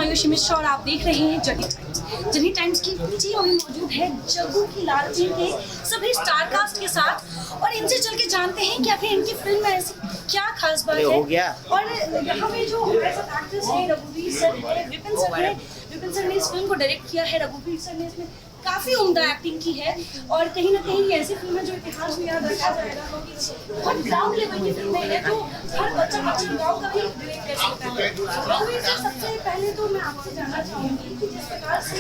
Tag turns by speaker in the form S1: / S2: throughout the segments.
S1: आयुषी मिश्रा और आप देख रहे हैं जगी टाइम्स। जगी टाइम्स की टीम में मौजूद है जग्गू की लालटेन के सभी स्टार कास्ट के साथ और इनसे चल के जानते हैं कि आखिर इनकी फिल्म में ऐसी क्या खास बात है। और यहाँ पे जो हमारे साथ एक्टर्स हैं, रघुवीर सर है, विपिन सर है। विपिन सर ने इस फिल्म को डायरेक्ट किया है, रघुवीर सर ने इसमें काफ़ी उम्दा एक्टिंग की है और कहीं ना कहीं ऐसी फिल्म है जो इतिहास में याद रखा जाएगा क्योंकि बहुत ग्राउंड लेवल की फिल्में हैं तो हर बच्चा गाँव का भी रिलेट कर सकता है। रघुवीर सर, सबसे पहले तो मैं आपसे जानना चाहूँगी कि जिस प्रकार से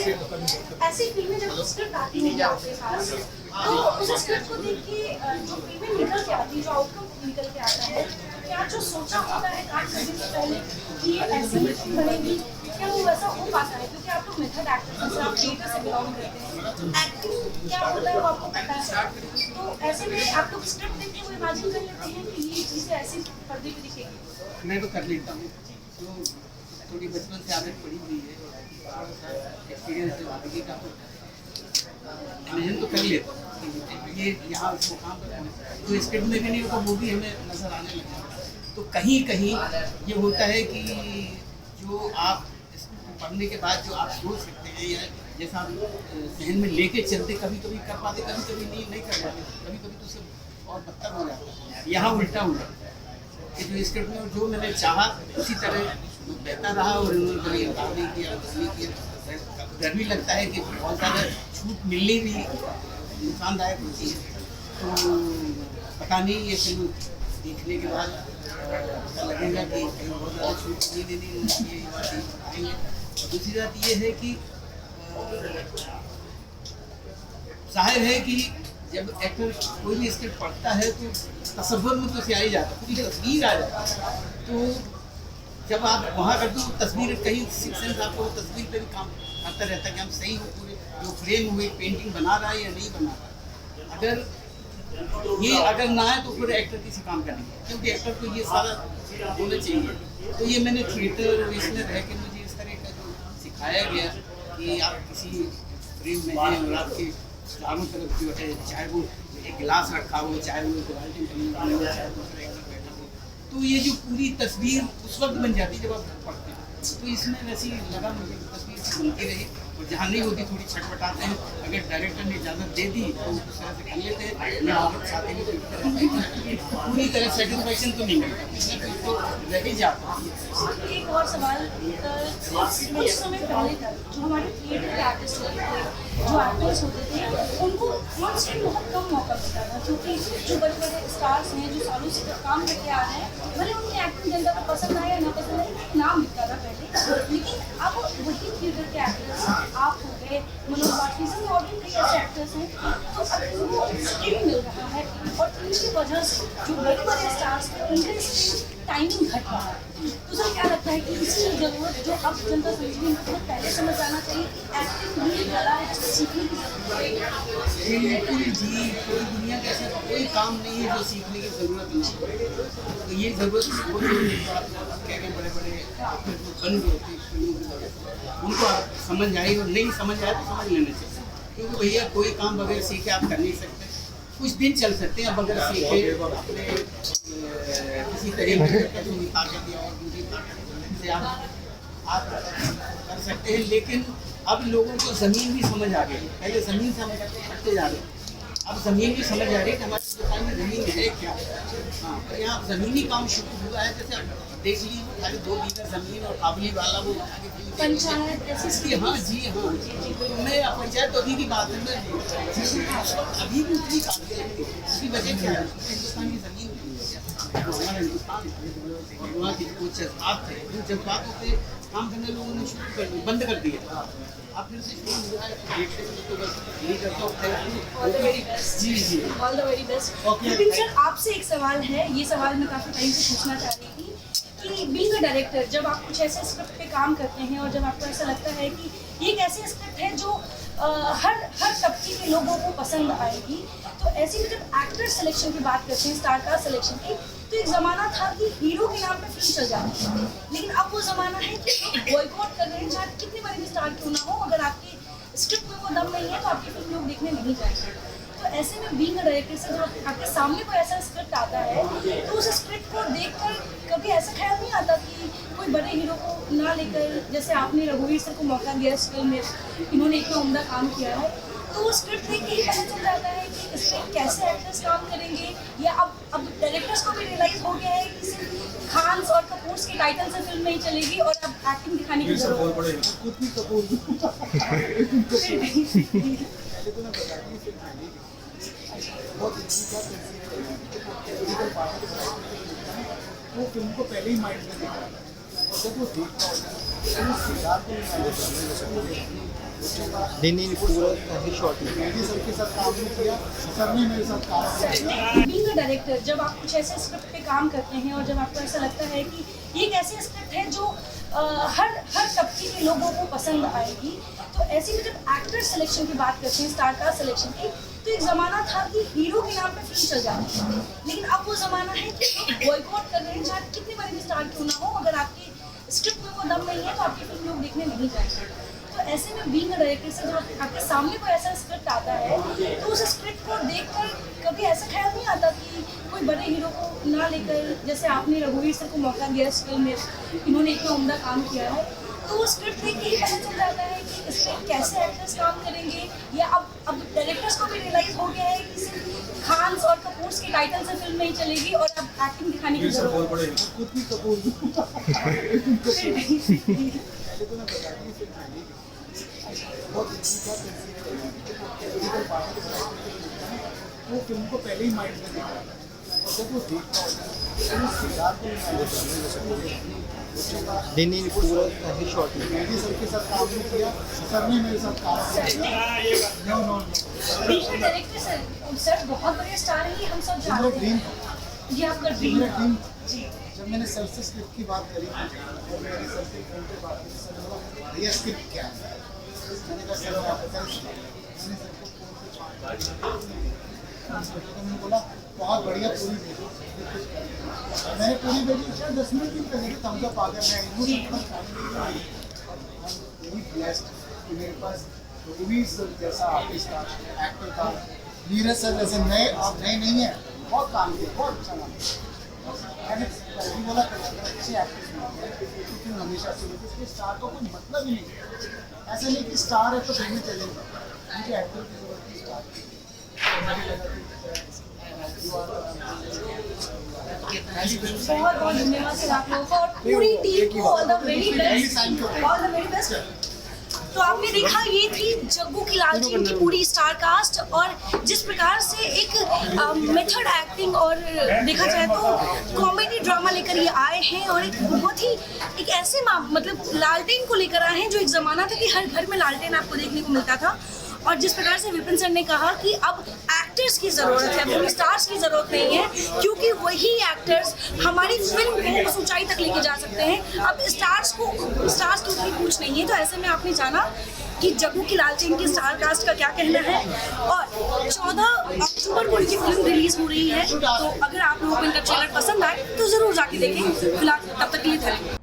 S1: ऐसी फिल्में जब स्क्रिप्ट आती है आपके पास तो उस स्क्रिप्ट को देख के जो फिल्में निकल के आती है, जो आउटकम निकल के आता है, क्या जो सोचा होता है काम करने से पहले कि ये ऐसी ही फिल्म बनेगी, क्या वो वैसा हो पाता है? क्योंकि आप लोग मेथड एक्टर्स हैं, आप थिएटर से बिलोंग करते हैं, एक्टिंग क्या होता है वो आपको पता है। तो ऐसे में आप लोग स्क्रिप्ट देख के वो इमेजिन कर लेते हैं कि ये चीज़ें ऐसी पर्दे पे दिखेगी।
S2: मैं तो कर लेता हूँ, तो थोड़ी बचपन से आदत पड़ी हुई है, एक्सपीरियंस जो आगे का होता है इमेजिन तो कर लेता हूँ ये यहाँ उस मुकाम पर तो स्क्रिप्ट में भी नहीं होता, वो भी हमें नजर आने लगता है। तो कहीं कहीं ये होता है कि जो आप पढ़ने के बाद जो आप सोच सकते हैं या जैसा आप जहन में लेके चलते, कभी कभी कर पाते, कभी कभी नहीं कर पाते, कभी कभी तो सब और बदतर हो जाता है। यहाँ उल्टा हुआ कि जो स्क्रिप्ट में जो मैंने चाहा उसी तरह बहता रहा और उन्होंने कभी इंकार नहीं किया। डर भी लगता है कि बहुत ज़्यादा छूट मिलनी भी नुकसानदायक होती है। तो पता नहीं ये फिल्म देखने के बाद पता लगेगा कि बहुत ज़्यादा छूट नहीं देनी चाहिए, ये बात आएंगे। और दूसरी बात ये है कि जाहिर है कि जब एक्टर कोई भी स्क्रिप्ट पढ़ता है तो तसव्वुर में तो से आ ही जाता है, पूरी तस्वीर आ जाती है। तो जब आप वहाँ कर दो तस्वीर कहीं सेंस आपको तस्वीर पे भी काम करता रहता है कि हम सही हो, पूरे जो फ्रेम हुए पेंटिंग बना रहा है या नहीं बना रहा है। अगर ना है तो फिर एक्टर किसी काम का नहीं है, क्योंकि एक्टर को ये सारा होना चाहिए। तो ये मैंने थिएटर और इसमें रह के मुझे इस तरह का जो सिखाया गया कि आप किसी फ्रेम में हैं और आपके चारों तरफ जो है, चाहे वो एक गिलास रखा हो, चाहे वो क्वालिटी बनी हो, चाहे दूसरा एक्टर बैठा हो, तो ये जो पूरी तस्वीर उस वक्त बन जाती है जब आप पढ़ते हैं। तो इसमें वैसी लगा मुझे तस्वीर बनती रही और जहाँ नहीं होती थोड़ी छटपटाते हैं। अगर डायरेक्टर ने इजाज़त दे दी तो उस तरह से कर लेते हैं, या साथ ही पूरी तरह सेटिस्फैक्शन तो नहीं मिलता, तो रह ही जाता है।
S1: एक और सवाल, कुछ समय पहले तक जो हमारे थिएटर के आर्टिस्ट होते थे, जो एक्टर्स होते थे, उनको ऑन स्क्रीन बहुत कम मौका मिलता था क्योंकि जो बड़े बड़े स्टार्स हैं जो सालों से काम करके आ रहे हैं, भले उनकी एक्टिंग जनता को पसंद आए या ना पसंद आए, नाम मिलता था पहले। लेकिन अब वही थिएटर के एक्टर्स आप हो गए, मनोज बाजपेयी और भी कई ऐसे एक्टर्स हैं, तो अब इनको स्क्रीन मिल रहा है और इनकी वजह से जो बड़े बड़े स्टार्स हैं उनका स्क्रीन टाइमिंग घट रहा है। तो सर क्या लगता है कि इसी जरूरत जो अब जनता समझ रही है बहुत पहले समझ आना चाहिए कि एक्टिंग भी कला है जिससे सीखने की जरूरत है।
S2: बिल्कुल जी, कोई दुनिया का ऐसा कोई काम नहीं है जो सीखने की जरूरत नहीं है। तो ये जरूरत बड़े बड़े बन गए उनको आप समझ आई और नहीं समझ आए तो समझ लेना चाहिए, क्योंकि भैया कोई काम बगैर सीखे आप कर नहीं सकते। कुछ दिन चल सकते हैं बगैर सीखे अपने किसी तरीके की ताकत या और दूसरी ताकत से आप कर सकते हैं। लेकिन अब लोगों को ज़मीन भी समझ आ गई, पहले ज़मीन से हम हटते जा रहे हैं, अब ज़मीन भी समझ आ रही है कि हमारे हिंदुस्तान में ज़मीन है क्या। हाँ, तो यहाँ ज़मीनी काम शुरू हुआ है। जैसे देख लीजिए खाली 2 बीघा ज़मीन और काबुली वाला वो
S1: पंचायत ऐसी।
S2: हाँ जी, हाँ तो मैं पंचायत तो अभी की बात है, मैं अभी भी उतनी काबिलियत है। उसकी वजह क्या है? हिंदुस्तान की ज़मीन हमारा हिंदुस्तान वहाँ के कुछ जज्बात थे, उन जज्बातों पे काम करने लोगों ने शुरू कर दिया, बंद कर दिया। आप फिर से शुरू हुआ है देखते हैं तो बस यही करता हूँ।
S1: All the very best
S2: ji ji,
S1: all the very best. लेकिन सर आपसे एक सवाल है, ये सवाल मैं काफ़ी टाइम से पूछना चाह रही थी कि बीइंग अ डायरेक्टर जब आप कुछ ऐसे स्क्रिप्ट पे काम करते हैं और जब आपको ऐसा लगता है कि ये एक ऐसी स्क्रिप्ट है जो हर तबके के लोगों को पसंद आएगी, तो ऐसे में जब एक्टर सिलेक्शन की बात करते हैं, स्टार कास्ट सिलेक्शन की, तो एक ज़माना था कि हीरो के नाम पे फिल्म चल जाती है। लेकिन अब वो ज़माना है कि लोग बॉयकॉट कर रहे हैं, चाहे कितने बड़े भी स्टार क्यों ना हो, अगर आपकी स्क्रिप्ट में वो दम नहीं है तो आपकी फिल्म लोग देखने नहीं जाएंगे। तो ऐसे में बीइंग अ डायरेक्टर से जब आपके सामने कोई ऐसा स्क्रिप्ट आता है तो उस स्क्रिप्ट को देखकर कभी ऐसा ख्याल नहीं आता कि कोई कोई बड़े हीरो को ना लेकर, जैसे आपने रघुवीर सर को मौका दिया इस फिल्म में, इन्होंने इतना उम्दा काम किया है, तो वो स्क्रिप्ट देख के ही पता चल जाता है कि इसमें कैसे एक्टर्स काम करेंगे। या अब डायरेक्टर्स को भी रियलाइज हो गया है कि सिर्फ खान्स और कपूर्स के टाइटल से फिल्म नहीं चलेगी और अब एक्टिंग दिखाने की जरूरत
S3: वो फिल्म को पहले ही माइंड में देखा और जब वो देखता होता है तो उस किरदार को
S4: नहीं पूरा काफी शॉर्ट में
S3: मेरी सर के साथ काम नहीं किया, सर ने मेरे साथ काम किया।
S1: बीइंग अ डायरेक्टर, जब आप कुछ ऐसे स्क्रिप्ट पे काम करते हैं और जब आपको ऐसा लगता है कि ये एक ऐसी स्क्रिप्ट है जो हर तबके के लोगों को पसंद आएगी, तो ऐसे में जब एक्टर सिलेक्शन की बात करते हैं, स्टार कास्ट सिलेक्शन की, तो एक ज़माना था कि हीरो के नाम पे फिल्म चल जाती थी, लेकिन अब वो ज़माना है कि लोग बॉयकॉट कर रहे हैं, चाहे कितने बड़े भी स्टार क्यों ना हो, अगर आपकी स्क्रिप्ट में वो दम नहीं है तो आपकी फिल्म लोग देखने नहीं जाएंगे। तो ऐसे में बीइंग अ डायरेक्टर से जब आपके सामने कोई ऐसा स्क्रिप्ट आता है, तो उस स्क्रिप्ट को देखकर कभी ऐसा ख्याल नहीं आता कि कोई बड़े हीरो को ना लेकर, जैसे आपने रघुवीर सर को मौका दिया इस फिल्म में, इन्होंने इतना उम्दा काम किया है, तो वो स्क्रिप्ट देख के ही पता चल जाता है कि इसमें कैसे एक्टर्स काम करेंगे। या अब डायरेक्टर्स को भी रियलाइज हो गया है कि सिर्फ खान्स और कपूर्स के टाइटल से फिल्म नहीं चलेगी और अब एक्टिंग दिखाने की जरूरत है।
S3: खुद भी कपूर बहुत वो फिल्म को पहले ही माइंड में देखा और जब वो देखता होता है तो उस किरदार को
S4: नहीं पूरा काफी शॉर्ट में
S3: मेरी सर के साथ काम नहीं किया, सर ने मेरे साथ काम किया। Know
S1: being a director sir बहुत बड़े स्टार हैं, हम सब जानते हैं। जी आपका ड्रीम जी।
S3: जब मैंने सर से स्क्रिप्ट की बात करी और मैंने सर से फोन पे बात की, सर ने बोला भैया स्क्रिप्ट क्या है, मैंने कहा सर आप बताइए। मैंने सर को फोन पे मैंने बोला बहुत बढ़िया पूरी भेजो, मैंने पूरी भेजी, शायद 10 मिनट भी पहले थम्स अप आ गया। मैं वेरी ब्लेस्ड कि मेरे पास रघुवीर सर जैसा आर्टिस्ट था, एक्टर था, नीरज सर जैसे नए आप नए नहीं है, बहुत काम किया, बहुत अच्छा काम किया। मैंने पहले बोला अच्छे एक्टर्स में क्योंकि हमेशा से इसके स्टार को कोई मतलब ही नहीं, ऐसा नहीं कि स्टार है तो फिल्में चलेंगे, उनके एक्टर की जरूरत थी स्टार की।
S1: बहुत बहुत धन्यवाद सर आप लोगों को और पूरी टीम को ऑल द वेरी बेस्ट। तो आपने देखा ये थी जग्गू की लालचीन की पूरी स्टार कास्ट, और जिस प्रकार से एक मेथड एक्टिंग और देखा जाए तो कॉमेडी ड्रामा लेकर ये आए हैं, और एक बहुत ही एक ऐसे मतलब लालटेन को लेकर आए हैं जो एक ज़माना था कि हर घर में लालटेन आपको देखने को मिलता था। और जिस प्रकार से विपिन सर ने कहा कि अब एक्टर्स की ज़रूरत है, अब स्टार्स की ज़रूरत नहीं है, क्योंकि वही एक्टर्स हमारी फिल्म को उस ऊंचाई तक लेके जा सकते हैं। अब स्टार्स की उतनी पूछ नहीं है। तो ऐसे में आपने जाना कि जग्गू की लालचीन की स्टार कास्ट का क्या कहना है, और 14 अक्टूबर को उनकी फिल्म रिलीज हो रही है। तो अगर आप लोगों को इनका ट्रेलर पसंद आए तो ज़रूर जाके देखें। फिलहाल तब तक के लिए धन्यवाद।